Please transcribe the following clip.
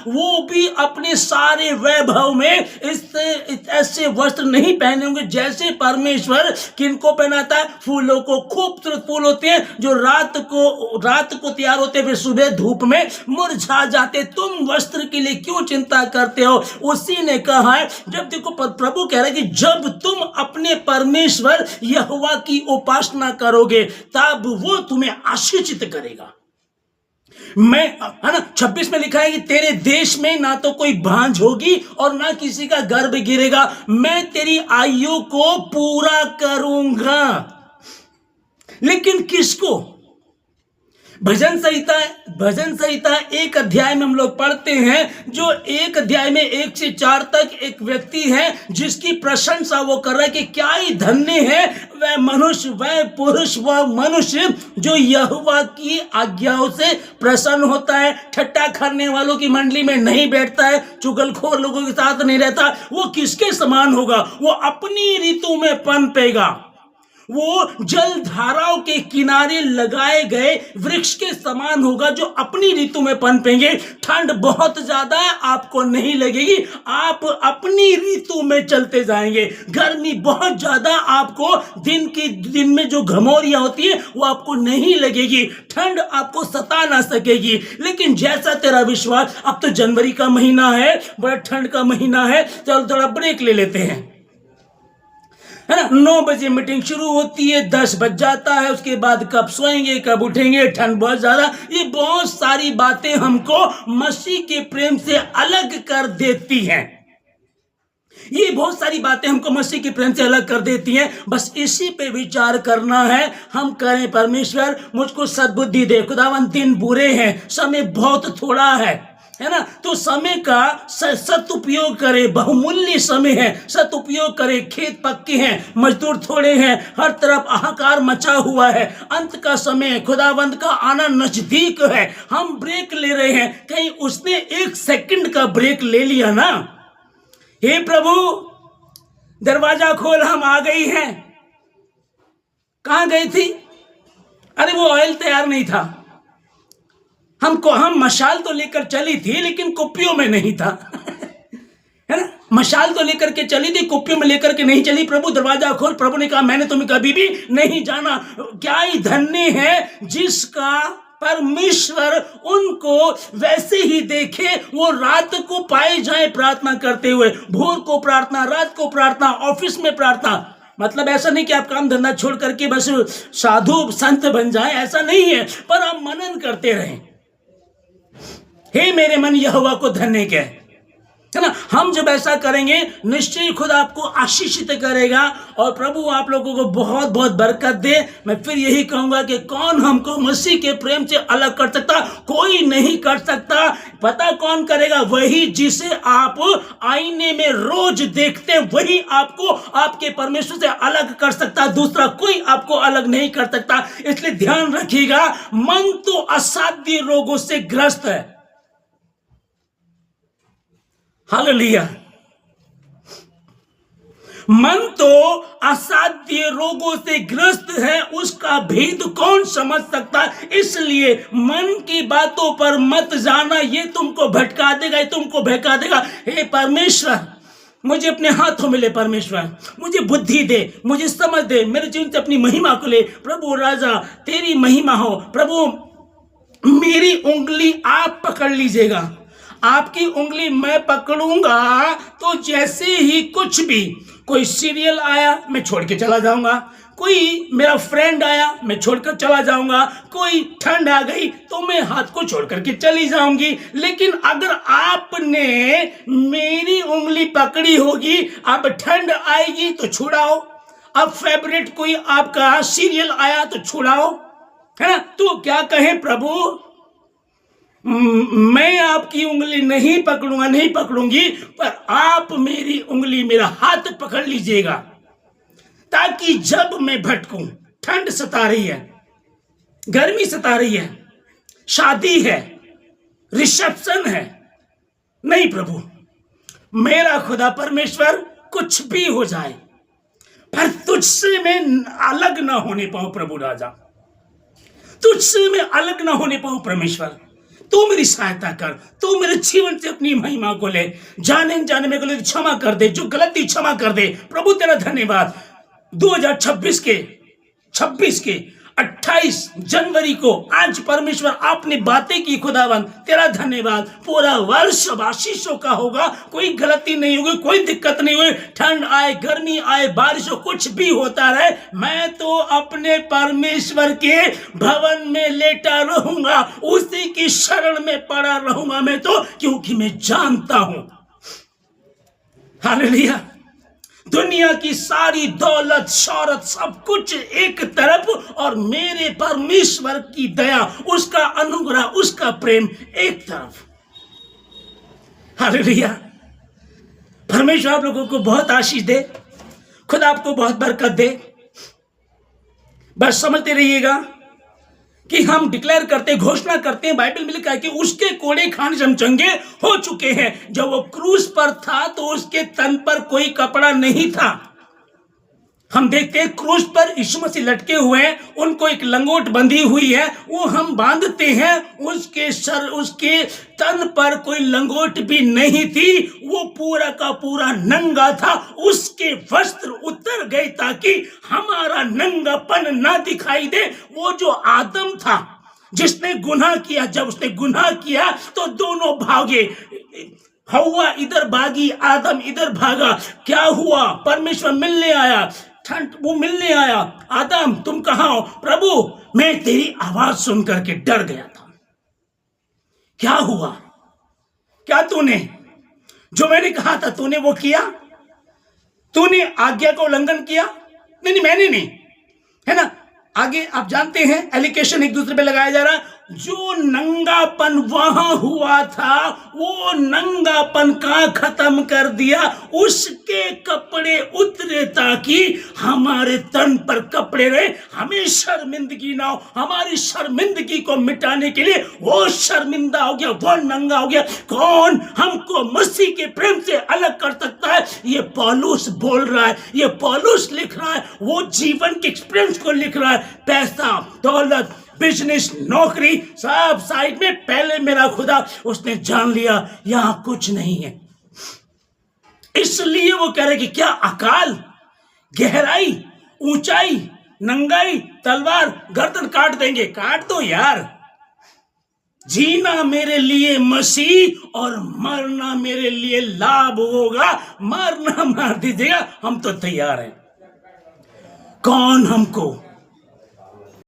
वो भी अपने सारे वैभव में ऐसे वस्त्र नहीं पहने होंगे जैसे परमेश्वर किनको पहनाता है, फूलों को। खूबसूरत फूल होते हैं जो रात को तैयार होते, फिर सुबह धूप में मुरझा जाते। तुम वस्त्र के लिए क्यों चिंता करते हो? उसी ने कहा है, जब देखो प्रभु कह रहे हैं कि जब तुम अपने परमेश्वर यहोवा की उपासना करोगे तब वो तुम्हें आशीषित करेगा। मैं, है ना, 26 में लिखा है कि तेरे देश में ना तो कोई भांज होगी और ना किसी का गर्भ गिरेगा, मैं तेरी आयु को पूरा करूंगा। लेकिन किसको? भजन संहिता 1 अध्याय में हम लोग पढ़ते हैं, जो 1 अध्याय में 1 से 4 तक एक व्यक्ति है जिसकी प्रशंसा वो कर रहा है कि क्या ही धन्य है वह मनुष्य, वह पुरुष, वह मनुष्य जो यहोवा की आज्ञाओं से प्रसन्न होता है, ठट्टा करने वालों की मंडली में नहीं बैठता है, चुगलखोर लोगों के साथ नहीं रहता। वो किसके समान होगा? वो अपनी ऋतु में पनपेगा। वो जल धाराओं के किनारे लगाए गए वृक्ष के समान होगा जो अपनी ऋतु में पनपेंगे। ठंड बहुत ज्यादा है, आपको नहीं लगेगी, आप अपनी ऋतु में चलते जाएंगे। गर्मी बहुत ज्यादा, आपको दिन में जो घमौरियां होती है वो आपको नहीं लगेगी। ठंड आपको सता ना सकेगी। लेकिन जैसा तेरा विश्वास, अब तो जनवरी का महीना है, बड़ा ठंड का महीना है, चलो थोड़ा ब्रेक ले लेते हैं, है ना। 9 बजे मीटिंग शुरू होती है, 10 बज जाता है, उसके बाद कब सोएंगे, कब उठेंगे, ठंड बहुत ज्यादा। ये बहुत सारी बातें हमको मसीह के प्रेम से अलग कर देती हैं। ये बहुत सारी बातें हमको मसीह के प्रेम से अलग कर देती हैं। बस इसी पे विचार करना है। हम करें, परमेश्वर मुझको सद्बुद्धि दे। खुदावन दिन बुरे हैं, समय बहुत थोड़ा है ना, तो समय का सदुपयोग करे। बहुमूल्य समय है, सदुपयोग करे। खेत पक्के हैं, मजदूर थोड़े हैं, हर तरफ हाहाकार मचा हुआ है, अंत का समय है, खुदावंद का आना नजदीक है। हम ब्रेक ले रहे हैं, कहीं उसने 1 सेकंड का ब्रेक ले लिया ना, हे प्रभु दरवाजा खोल, हम आ गई हैं। कहां गई थी? अरे वो ऑयल तैयार नहीं था। हम मशाल तो लेकर चली थी लेकिन कुप्पियों में नहीं था है ना। मशाल तो लेकर के चली थी, कुप्पियों में लेकर के नहीं चली। प्रभु दरवाजा खोल। प्रभु ने कहा मैंने तुम्हें कभी भी नहीं जाना। क्या ही धन्य है जिसका परमेश्वर उनको वैसे ही देखे, वो रात को पाए जाए प्रार्थना करते हुए। भोर को प्रार्थना, रात को प्रार्थना, ऑफिस में प्रार्थना। मतलब ऐसा नहीं कि आप काम धंधा छोड़ करके बस साधु संत बन जाएं, ऐसा नहीं है, पर आप मनन करते रहें। हे मेरे मन यहोवा को धन्य कह, है ना। हम जब ऐसा करेंगे निश्चय खुद आपको आशीषित करेगा और प्रभु आप लोगों को बहुत बहुत बरकत दे। मैं फिर यही कहूंगा कि कौन हमको मसीह के प्रेम से अलग कर सकता? कोई नहीं कर सकता। पता कौन करेगा? वही जिसे आप आईने में रोज देखते, वही आपको आपके परमेश्वर से अलग कर सकता। दूसरा कोई आपको अलग नहीं कर सकता। इसलिए ध्यान रखिएगा, मन तो असाध्य रोगों से ग्रस्त है। हालेलुया। मन तो असाध्य रोगों से ग्रस्त है, उसका भेद कौन समझ सकता? इसलिए मन की बातों पर मत जाना, ये तुमको भटका देगा, ये तुमको बहका देगा। हे परमेश्वर मुझे अपने हाथों में ले, परमेश्वर मुझे बुद्धि दे, मुझे समझ दे, मेरे जीवन से अपनी महिमा को ले। प्रभु राजा तेरी महिमा हो। प्रभु मेरी उंगली आप पकड़ लीजिएगा, आपकी उंगली मैं पकड़ूंगा तो जैसे ही कुछ भी, कोई सीरियल आया मैं छोड़ के चला जाऊंगा, कोई मेरा फ्रेंड आया मैं छोड़कर चला जाऊंगा, कोई ठंड आ गई तो मैं हाथ को छोड़ करके चली जाऊंगी। लेकिन अगर आपने मेरी उंगली पकड़ी होगी, अब ठंड आएगी तो छुड़ाओ, अब फेवरेट कोई आपका सीरियल आया तो छुड़ाओ, है ना। तो क्या कहें प्रभु, मैं आपकी उंगली नहीं पकड़ूंगा, नहीं पकड़ूंगी, पर आप मेरी उंगली, मेरा हाथ पकड़ लीजिएगा, ताकि जब मैं भटकूं, ठंड सता रही है, गर्मी सता रही है, शादी है, रिसेप्शन है, नहीं प्रभु मेरा खुदा परमेश्वर कुछ भी हो जाए, पर तुझसे मैं अलग ना होने पाऊं। प्रभु राजा तुझसे मैं अलग ना होने पाऊं। परमेश्वर तू मेरी सहायता कर, तू मेरे जीवन से अपनी महिमा को ले, जाने जाने में गलती क्षमा कर दे, जो गलती क्षमा कर दे। प्रभु तेरा धन्यवाद। 2026 के 28 जनवरी को आज परमेश्वर आपने बातें की खुदावंद, तेरा धन्यवाद। पूरा वर्ष आशीषों का होगा, कोई गलती नहीं होगी, कोई दिक्कत नहीं होगी। ठंड आए, गर्मी आए, बारिश हो, कुछ भी होता रहे, मैं तो अपने परमेश्वर के भवन में लेटा रहूंगा, उसी की शरण में पड़ा रहूंगा मैं तो, क्योंकि मैं जानता हूं, हालेलुया, दुनिया की सारी दौलत शौहरत सब कुछ एक तरफ और मेरे परमेश्वर की दया, उसका अनुग्रह, उसका प्रेम एक तरफ। हालेलुया। परमेश्वर आप लोगों को बहुत आशीष दे, खुदा आपको बहुत बरकत दे। बस समझते रहिएगा कि हम डिक्लेयर करते, घोषणा करते हैं, बाइबल में लिखा है कि उसके कोड़े खाने से हम चंगे हो चुके हैं। जब वो क्रूस पर था तो उसके तन पर कोई कपड़ा नहीं था। हम देखते हैं क्रूस पर यीशु मसीह लटके हुए हैं, उनको एक लंगोट बंधी हुई है, वो हम बांधते हैं, उसके तन पर कोई लंगोट भी नहीं थी, वो पूरा का पूरा नंगा था। उसके वस्त्र उतर गए ताकि हमारा नंगापन ना दिखाई दे। वो जो आदम था जिसने गुनाह किया, जब उसने गुनाह किया तो दोनों भागे, हव्वा इधर भागी, आदम इधर भागा। क्या हुआ? परमेश्वर मिलने आया, वो मिलने आया, आदम तुम कहां हो? प्रभु मैं तेरी आवाज सुन करके डर गया था। क्या हुआ? क्या तूने जो मैंने कहा था तूने वो किया? तूने आज्ञा का उल्लंघन किया? नहीं, मैंने नहीं, है ना। आगे आप जानते हैं एलिगेशन एक दूसरे पे लगाया जा रहा है। जो नंगापन वहां हुआ था वो नंगापन का खत्म कर दिया, उसके कपड़े उतरे ताकि हमारे तन पर कपड़े रहे, हमें शर्मिंदगी ना हो। हमारी शर्मिंदगी को मिटाने के लिए वो शर्मिंदा हो गया, वो नंगा हो गया। कौन हमको मसीह के प्रेम से अलग कर सकता है? ये पौलुस बोल रहा है, ये पौलुस लिख रहा है, वो जीवन के एक्सपीरियंस को लिख रहा है। पैसा, दौलत, बिजनेस, नौकरी सब साइड में, पहले मेरा खुदा, उसने जान लिया यहां कुछ नहीं है। इसलिए वो कह रहे कि क्या अकाल, गहराई, ऊंचाई, नंगाई, तलवार, गर्दन काट देंगे। काट दो यार। जीना मेरे लिए मसीह और मरना मेरे लिए लाभ होगा। मरना मार दीजिएगा, हम तो तैयार हैं। कौन हमको